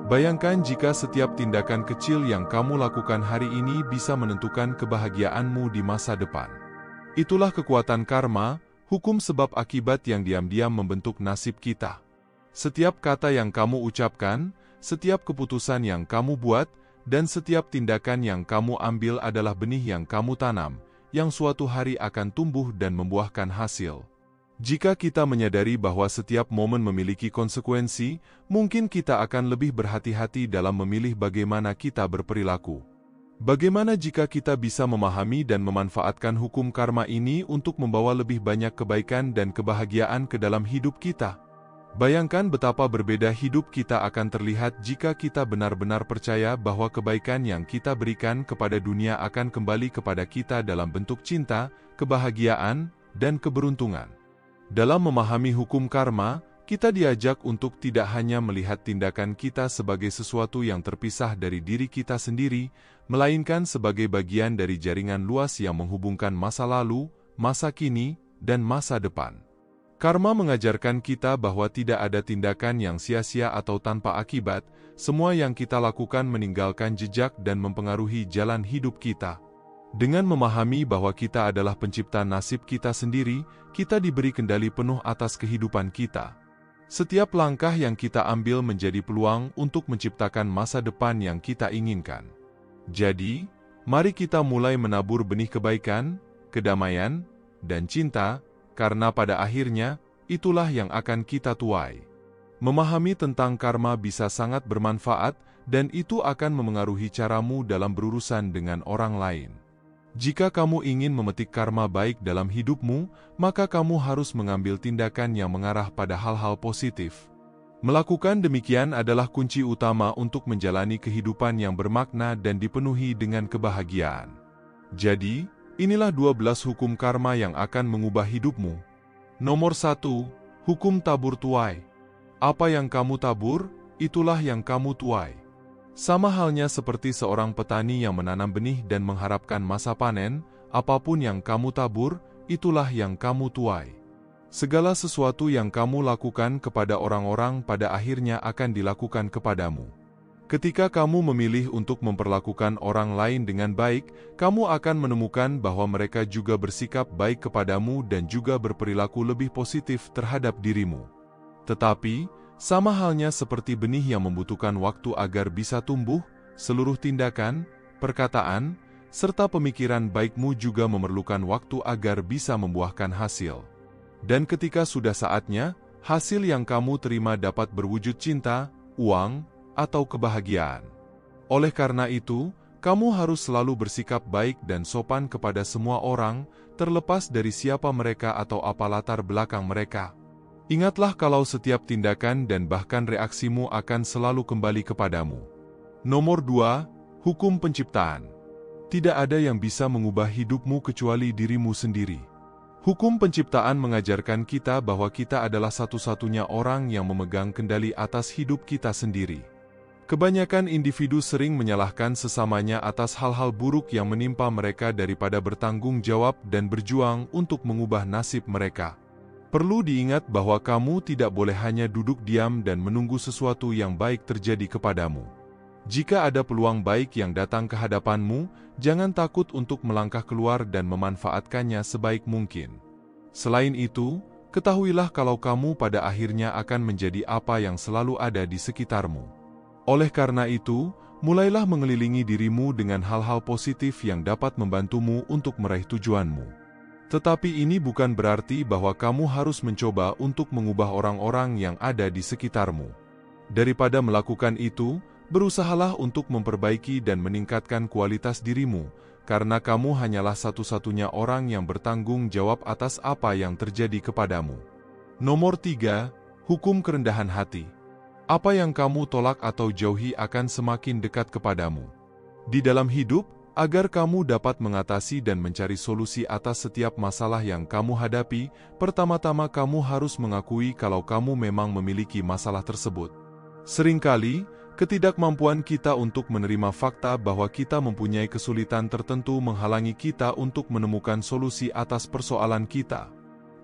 Bayangkan jika setiap tindakan kecil yang kamu lakukan hari ini bisa menentukan kebahagiaanmu di masa depan. Itulah kekuatan karma, hukum sebab akibat yang diam-diam membentuk nasib kita. Setiap kata yang kamu ucapkan, setiap keputusan yang kamu buat, dan setiap tindakan yang kamu ambil adalah benih yang kamu tanam, yang suatu hari akan tumbuh dan membuahkan hasil. Jika kita menyadari bahwa setiap momen memiliki konsekuensi, mungkin kita akan lebih berhati-hati dalam memilih bagaimana kita berperilaku. Bagaimana jika kita bisa memahami dan memanfaatkan hukum karma ini untuk membawa lebih banyak kebaikan dan kebahagiaan ke dalam hidup kita? Bayangkan betapa berbeda hidup kita akan terlihat jika kita benar-benar percaya bahwa kebaikan yang kita berikan kepada dunia akan kembali kepada kita dalam bentuk cinta, kebahagiaan, dan keberuntungan. Dalam memahami hukum karma, kita diajak untuk tidak hanya melihat tindakan kita sebagai sesuatu yang terpisah dari diri kita sendiri, melainkan sebagai bagian dari jaringan luas yang menghubungkan masa lalu, masa kini, dan masa depan. Karma mengajarkan kita bahwa tidak ada tindakan yang sia-sia atau tanpa akibat, semua yang kita lakukan meninggalkan jejak dan mempengaruhi jalan hidup kita. Dengan memahami bahwa kita adalah pencipta nasib kita sendiri, kita diberi kendali penuh atas kehidupan kita. Setiap langkah yang kita ambil menjadi peluang untuk menciptakan masa depan yang kita inginkan. Jadi, mari kita mulai menabur benih kebaikan, kedamaian, dan cinta, karena pada akhirnya, itulah yang akan kita tuai. Memahami tentang karma bisa sangat bermanfaat, dan itu akan memengaruhi caramu dalam berurusan dengan orang lain. Jika kamu ingin memetik karma baik dalam hidupmu, maka kamu harus mengambil tindakan yang mengarah pada hal-hal positif. Melakukan demikian adalah kunci utama untuk menjalani kehidupan yang bermakna dan dipenuhi dengan kebahagiaan. Jadi, inilah 12 hukum karma yang akan mengubah hidupmu. Nomor 1, hukum tabur tuai. Apa yang kamu tabur, itulah yang kamu tuai. Sama halnya seperti seorang petani yang menanam benih dan mengharapkan masa panen, apapun yang kamu tabur, itulah yang kamu tuai. Segala sesuatu yang kamu lakukan kepada orang-orang pada akhirnya akan dilakukan kepadamu. Ketika kamu memilih untuk memperlakukan orang lain dengan baik, kamu akan menemukan bahwa mereka juga bersikap baik kepadamu dan juga berperilaku lebih positif terhadap dirimu. Tetapi, sama halnya seperti benih yang membutuhkan waktu agar bisa tumbuh, seluruh tindakan, perkataan, serta pemikiran baikmu juga memerlukan waktu agar bisa membuahkan hasil. Dan ketika sudah saatnya, hasil yang kamu terima dapat berwujud cinta, uang, atau kebahagiaan. Oleh karena itu, kamu harus selalu bersikap baik dan sopan kepada semua orang, terlepas dari siapa mereka atau apa latar belakang mereka. Ingatlah kalau setiap tindakan dan bahkan reaksimu akan selalu kembali kepadamu. Nomor 2, hukum penciptaan. Tidak ada yang bisa mengubah hidupmu kecuali dirimu sendiri. Hukum penciptaan mengajarkan kita bahwa kita adalah satu-satunya orang yang memegang kendali atas hidup kita sendiri. Kebanyakan individu sering menyalahkan sesamanya atas hal-hal buruk yang menimpa mereka daripada bertanggung jawab dan berjuang untuk mengubah nasib mereka. Perlu diingat bahwa kamu tidak boleh hanya duduk diam dan menunggu sesuatu yang baik terjadi kepadamu. Jika ada peluang baik yang datang ke hadapanmu, jangan takut untuk melangkah keluar dan memanfaatkannya sebaik mungkin. Selain itu, ketahuilah kalau kamu pada akhirnya akan menjadi apa yang selalu ada di sekitarmu. Oleh karena itu, mulailah mengelilingi dirimu dengan hal-hal positif yang dapat membantumu untuk meraih tujuanmu. Tetapi ini bukan berarti bahwa kamu harus mencoba untuk mengubah orang-orang yang ada di sekitarmu. Daripada melakukan itu, berusahalah untuk memperbaiki dan meningkatkan kualitas dirimu, karena kamu hanyalah satu-satunya orang yang bertanggung jawab atas apa yang terjadi kepadamu. Nomor 3, hukum kerendahan hati. Apa yang kamu tolak atau jauhi akan semakin dekat kepadamu. Di dalam hidup, agar kamu dapat mengatasi dan mencari solusi atas setiap masalah yang kamu hadapi, pertama-tama kamu harus mengakui kalau kamu memang memiliki masalah tersebut. Seringkali, ketidakmampuan kita untuk menerima fakta bahwa kita mempunyai kesulitan tertentu menghalangi kita untuk menemukan solusi atas persoalan kita.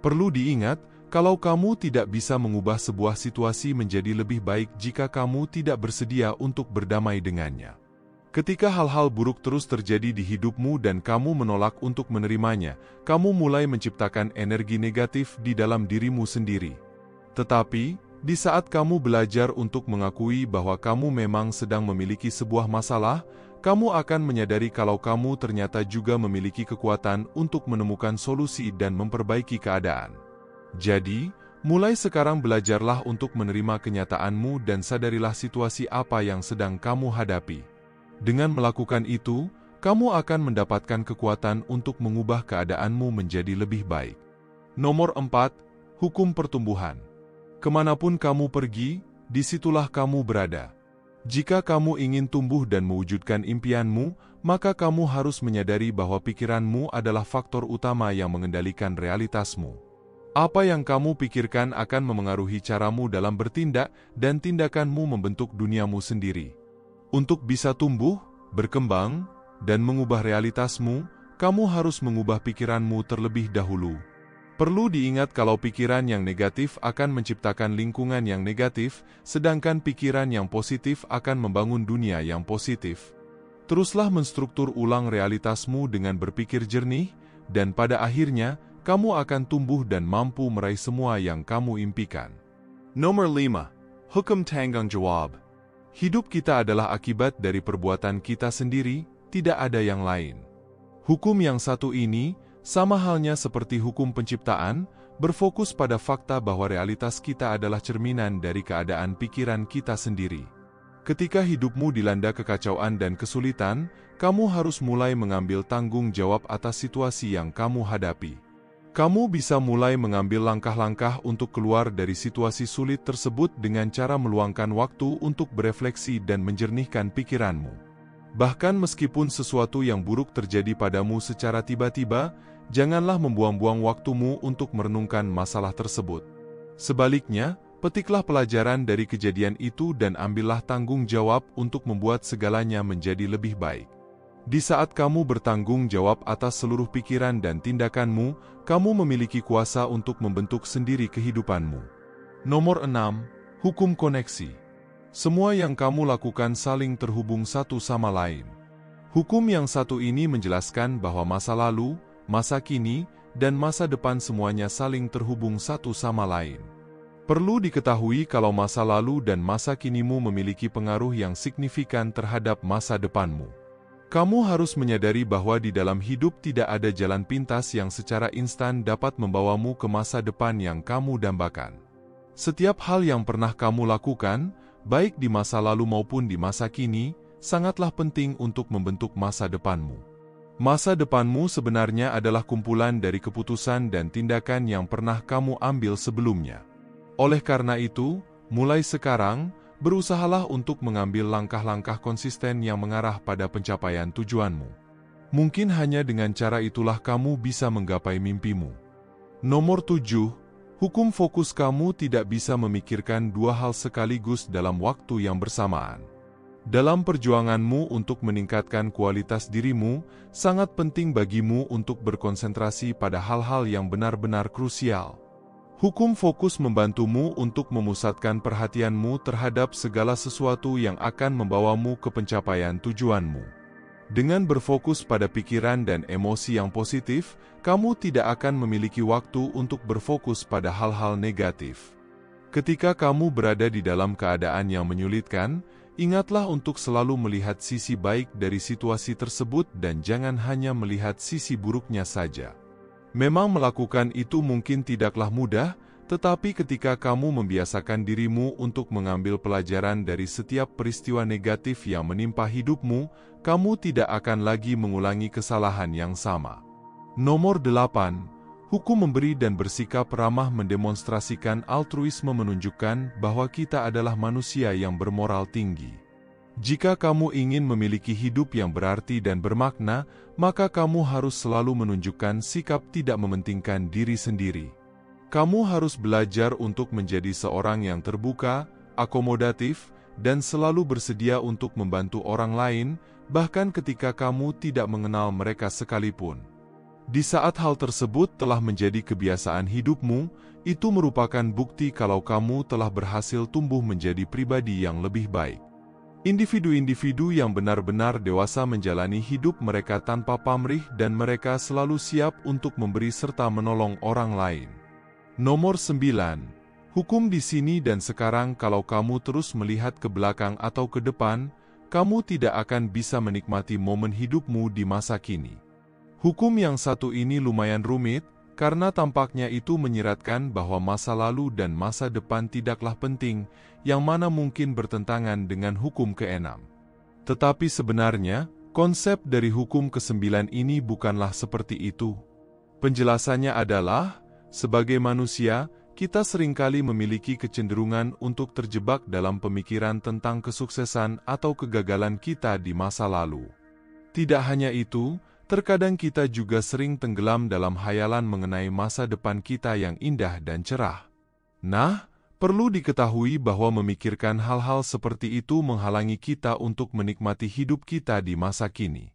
Perlu diingat, Kalau kamu tidak bisa mengubah sebuah situasi menjadi lebih baik jika kamu tidak bersedia untuk berdamai dengannya. Ketika hal-hal buruk terus terjadi di hidupmu dan kamu menolak untuk menerimanya, kamu mulai menciptakan energi negatif di dalam dirimu sendiri. Tetapi, di saat kamu belajar untuk mengakui bahwa kamu memang sedang memiliki sebuah masalah, kamu akan menyadari kalau kamu ternyata juga memiliki kekuatan untuk menemukan solusi dan memperbaiki keadaan. Jadi, mulai sekarang belajarlah untuk menerima kenyataanmu dan sadarilah situasi apa yang sedang kamu hadapi. Dengan melakukan itu, kamu akan mendapatkan kekuatan untuk mengubah keadaanmu menjadi lebih baik. Nomor 4, hukum pertumbuhan. Kemanapun kamu pergi, disitulah kamu berada. Jika kamu ingin tumbuh dan mewujudkan impianmu, maka kamu harus menyadari bahwa pikiranmu adalah faktor utama yang mengendalikan realitasmu. Apa yang kamu pikirkan akan memengaruhi caramu dalam bertindak, dan tindakanmu membentuk duniamu sendiri. Untuk bisa tumbuh, berkembang, dan mengubah realitasmu, kamu harus mengubah pikiranmu terlebih dahulu. Perlu diingat kalau pikiran yang negatif akan menciptakan lingkungan yang negatif, sedangkan pikiran yang positif akan membangun dunia yang positif. Teruslah menstruktur ulang realitasmu dengan berpikir jernih, dan pada akhirnya, kamu akan tumbuh dan mampu meraih semua yang kamu impikan. Nomor 5. Hukum tanggung jawab. Hidup kita adalah akibat dari perbuatan kita sendiri, tidak ada yang lain. Hukum yang satu ini, sama halnya seperti hukum penciptaan, berfokus pada fakta bahwa realitas kita adalah cerminan dari keadaan pikiran kita sendiri. Ketika hidupmu dilanda kekacauan dan kesulitan, kamu harus mulai mengambil tanggung jawab atas situasi yang kamu hadapi. Kamu bisa mulai mengambil langkah-langkah untuk keluar dari situasi sulit tersebut dengan cara meluangkan waktu untuk berefleksi dan menjernihkan pikiranmu. Bahkan meskipun sesuatu yang buruk terjadi padamu secara tiba-tiba, janganlah membuang-buang waktumu untuk merenungkan masalah tersebut. Sebaliknya, petiklah pelajaran dari kejadian itu dan ambillah tanggung jawab untuk membuat segalanya menjadi lebih baik. Di saat kamu bertanggung jawab atas seluruh pikiran dan tindakanmu, kamu memiliki kuasa untuk membentuk sendiri kehidupanmu. Nomor 6. Hukum koneksi. Semua yang kamu lakukan saling terhubung satu sama lain. Hukum yang satu ini menjelaskan bahwa masa lalu, masa kini, dan masa depan semuanya saling terhubung satu sama lain. Perlu diketahui kalau masa lalu dan masa kinimu memiliki pengaruh yang signifikan terhadap masa depanmu. Kamu harus menyadari bahwa di dalam hidup tidak ada jalan pintas yang secara instan dapat membawamu ke masa depan yang kamu dambakan. Setiap hal yang pernah kamu lakukan, baik di masa lalu maupun di masa kini, sangatlah penting untuk membentuk masa depanmu. Masa depanmu sebenarnya adalah kumpulan dari keputusan dan tindakan yang pernah kamu ambil sebelumnya. Oleh karena itu, mulai sekarang, berusahalah untuk mengambil langkah-langkah konsisten yang mengarah pada pencapaian tujuanmu. Mungkin hanya dengan cara itulah kamu bisa menggapai mimpimu. Nomor 7. Hukum fokus. Kamu tidak bisa memikirkan dua hal sekaligus dalam waktu yang bersamaan. Dalam perjuanganmu untuk meningkatkan kualitas dirimu, sangat penting bagimu untuk berkonsentrasi pada hal-hal yang benar-benar krusial. Hukum fokus membantumu untuk memusatkan perhatianmu terhadap segala sesuatu yang akan membawamu ke pencapaian tujuanmu. Dengan berfokus pada pikiran dan emosi yang positif, kamu tidak akan memiliki waktu untuk berfokus pada hal-hal negatif. Ketika kamu berada di dalam keadaan yang menyulitkan, ingatlah untuk selalu melihat sisi baik dari situasi tersebut dan jangan hanya melihat sisi buruknya saja. Memang melakukan itu mungkin tidaklah mudah, tetapi ketika kamu membiasakan dirimu untuk mengambil pelajaran dari setiap peristiwa negatif yang menimpa hidupmu, kamu tidak akan lagi mengulangi kesalahan yang sama. Nomor 8. Hukum memberi dan bersikap ramah. Mendemonstrasikan altruisme menunjukkan bahwa kita adalah manusia yang bermoral tinggi. Jika kamu ingin memiliki hidup yang berarti dan bermakna, maka kamu harus selalu menunjukkan sikap tidak mementingkan diri sendiri. Kamu harus belajar untuk menjadi seorang yang terbuka, akomodatif, dan selalu bersedia untuk membantu orang lain, bahkan ketika kamu tidak mengenal mereka sekalipun. Di saat hal tersebut telah menjadi kebiasaan hidupmu, itu merupakan bukti kalau kamu telah berhasil tumbuh menjadi pribadi yang lebih baik. Individu-individu yang benar-benar dewasa menjalani hidup mereka tanpa pamrih dan mereka selalu siap untuk memberi serta menolong orang lain. Nomor 9. Hukum di sini dan sekarang. Kalau kamu terus melihat ke belakang atau ke depan, kamu tidak akan bisa menikmati momen hidupmu di masa kini. Hukum yang satu ini lumayan rumit, karena tampaknya itu menyiratkan bahwa masa lalu dan masa depan tidaklah penting, yang mana mungkin bertentangan dengan hukum ke-6. Tetapi sebenarnya, konsep dari hukum ke-9 ini bukanlah seperti itu. Penjelasannya adalah, sebagai manusia, kita seringkali memiliki kecenderungan untuk terjebak dalam pemikiran tentang kesuksesan atau kegagalan kita di masa lalu. Tidak hanya itu, terkadang kita juga sering tenggelam dalam hayalan mengenai masa depan kita yang indah dan cerah. Nah, perlu diketahui bahwa memikirkan hal-hal seperti itu menghalangi kita untuk menikmati hidup kita di masa kini.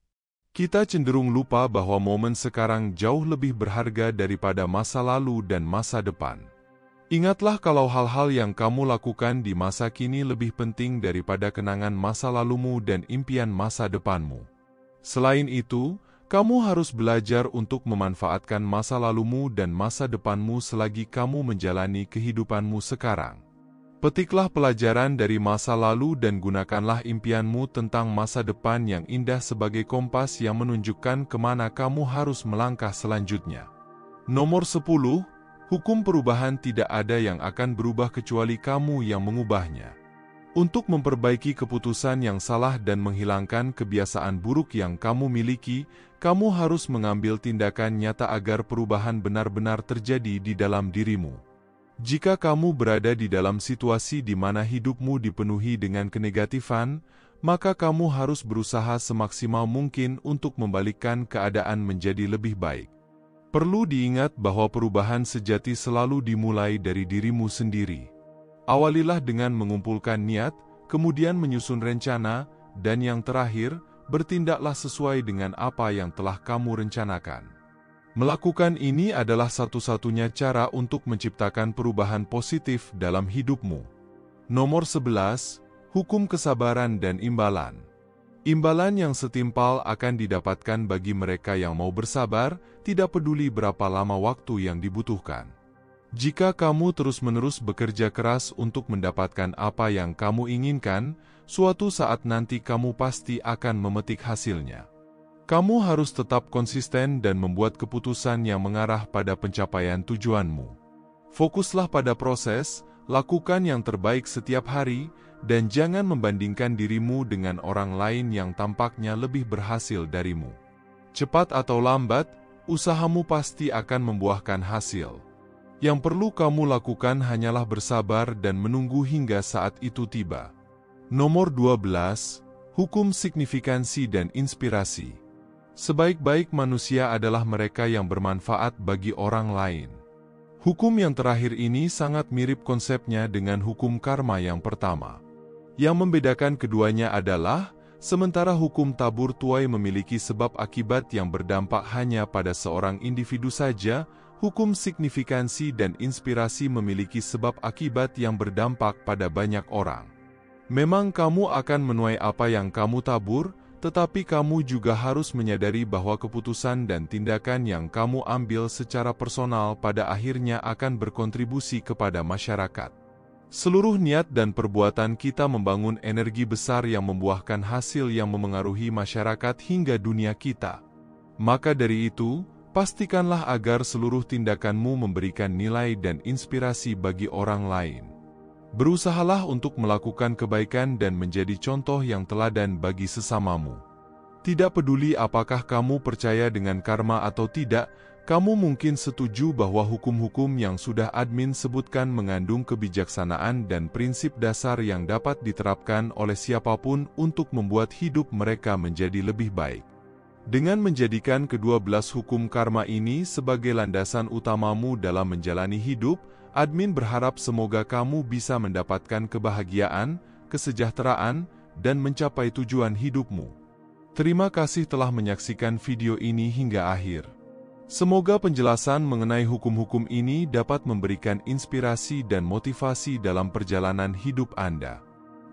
Kita cenderung lupa bahwa momen sekarang jauh lebih berharga daripada masa lalu dan masa depan. Ingatlah kalau hal-hal yang kamu lakukan di masa kini lebih penting daripada kenangan masa lalumu dan impian masa depanmu. Selain itu, kamu harus belajar untuk memanfaatkan masa lalumu dan masa depanmu selagi kamu menjalani kehidupanmu sekarang. Petiklah pelajaran dari masa lalu dan gunakanlah impianmu tentang masa depan yang indah sebagai kompas yang menunjukkan kemana kamu harus melangkah selanjutnya. Nomor 10. Hukum perubahan. Tidak ada yang akan berubah kecuali kamu yang mengubahnya. Untuk memperbaiki keputusan yang salah dan menghilangkan kebiasaan buruk yang kamu miliki, kamu harus mengambil tindakan nyata agar perubahan benar-benar terjadi di dalam dirimu. Jika kamu berada di dalam situasi di mana hidupmu dipenuhi dengan kenegatifan, maka kamu harus berusaha semaksimal mungkin untuk membalikkan keadaan menjadi lebih baik. Perlu diingat bahwa perubahan sejati selalu dimulai dari dirimu sendiri. Awalilah dengan mengumpulkan niat, kemudian menyusun rencana, dan yang terakhir, bertindaklah sesuai dengan apa yang telah kamu rencanakan. Melakukan ini adalah satu-satunya cara untuk menciptakan perubahan positif dalam hidupmu. Nomor 11. Hukum kesabaran dan imbalan. Imbalan yang setimpal akan didapatkan bagi mereka yang mau bersabar, tidak peduli berapa lama waktu yang dibutuhkan. Jika kamu terus-menerus bekerja keras untuk mendapatkan apa yang kamu inginkan, suatu saat nanti kamu pasti akan memetik hasilnya. Kamu harus tetap konsisten dan membuat keputusan yang mengarah pada pencapaian tujuanmu. Fokuslah pada proses, lakukan yang terbaik setiap hari, dan jangan membandingkan dirimu dengan orang lain yang tampaknya lebih berhasil darimu. Cepat atau lambat, usahamu pasti akan membuahkan hasil. Yang perlu kamu lakukan hanyalah bersabar dan menunggu hingga saat itu tiba. Nomor 12. Hukum signifikansi dan inspirasi. Sebaik-baik manusia adalah mereka yang bermanfaat bagi orang lain. Hukum yang terakhir ini sangat mirip konsepnya dengan hukum karma yang pertama. Yang membedakan keduanya adalah, sementara hukum tabur tuai memiliki sebab akibat yang berdampak hanya pada seorang individu saja, hukum signifikansi dan inspirasi memiliki sebab akibat yang berdampak pada banyak orang. Memang kamu akan menuai apa yang kamu tabur, tetapi kamu juga harus menyadari bahwa keputusan dan tindakan yang kamu ambil secara personal pada akhirnya akan berkontribusi kepada masyarakat. Seluruh niat dan perbuatan kita membangun energi besar yang membuahkan hasil yang memengaruhi masyarakat hingga dunia kita. Maka dari itu, pastikanlah agar seluruh tindakanmu memberikan nilai dan inspirasi bagi orang lain. Berusahalah untuk melakukan kebaikan dan menjadi contoh yang teladan bagi sesamamu. Tidak peduli apakah kamu percaya dengan karma atau tidak, kamu mungkin setuju bahwa hukum-hukum yang sudah admin sebutkan mengandung kebijaksanaan dan prinsip dasar yang dapat diterapkan oleh siapapun untuk membuat hidup mereka menjadi lebih baik. Dengan menjadikan ke-12 hukum karma ini sebagai landasan utamamu dalam menjalani hidup, admin berharap semoga kamu bisa mendapatkan kebahagiaan, kesejahteraan, dan mencapai tujuan hidupmu. Terima kasih telah menyaksikan video ini hingga akhir. Semoga penjelasan mengenai hukum-hukum ini dapat memberikan inspirasi dan motivasi dalam perjalanan hidup Anda.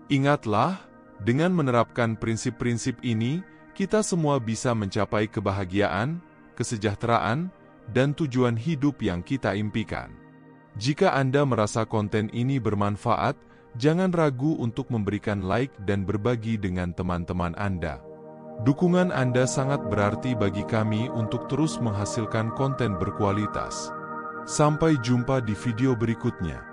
Ingatlah, dengan menerapkan prinsip-prinsip ini, kita semua bisa mencapai kebahagiaan, kesejahteraan, dan tujuan hidup yang kita impikan. Jika Anda merasa konten ini bermanfaat, jangan ragu untuk memberikan like dan berbagi dengan teman-teman Anda. Dukungan Anda sangat berarti bagi kami untuk terus menghasilkan konten berkualitas. Sampai jumpa di video berikutnya.